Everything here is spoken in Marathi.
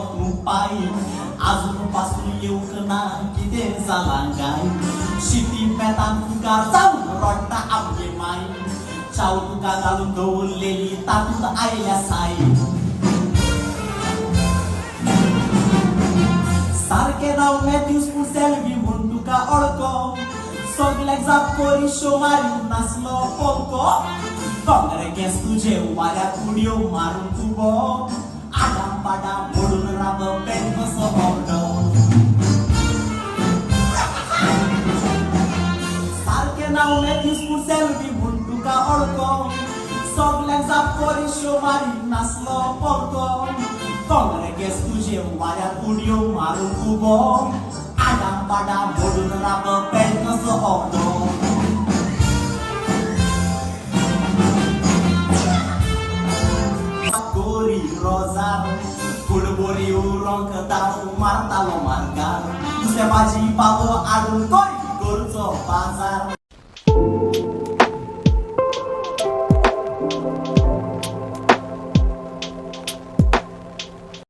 तू पायी अजूनपासून येऊक ना किती झाला गाय शिटी पेतान तुका जाऊन रडता आपले माई चाव तुका घालून दवरलेली तातूंत आयल्या साई सारखे नाव मॅथ्यूज पूण सेल्वी म्हूण तुका अडको सगळ्याक जाप करी शो मारून नाचलो पोलको काँग्रेस तुझे वाऱ्यात उडयो मारून तुबो आडाम पाडाम मोडून राब पेन कसो होडो सारखे नाव मॅथ्यूज पूण सेल्वी म्हूण तुका अडको सगळ्याक जाप करी शो मारून नाचलो पोलको काँग्रेस तुझे वाऱ्यात उडयो मारून तुबो आडाम पाडाम मोडून राब पेन कसो होडो Rozar, Kulboriu, Ronkatau, Martalo Margar, Sebaji Pavo, Adun Kori, Gurzo, Bazar.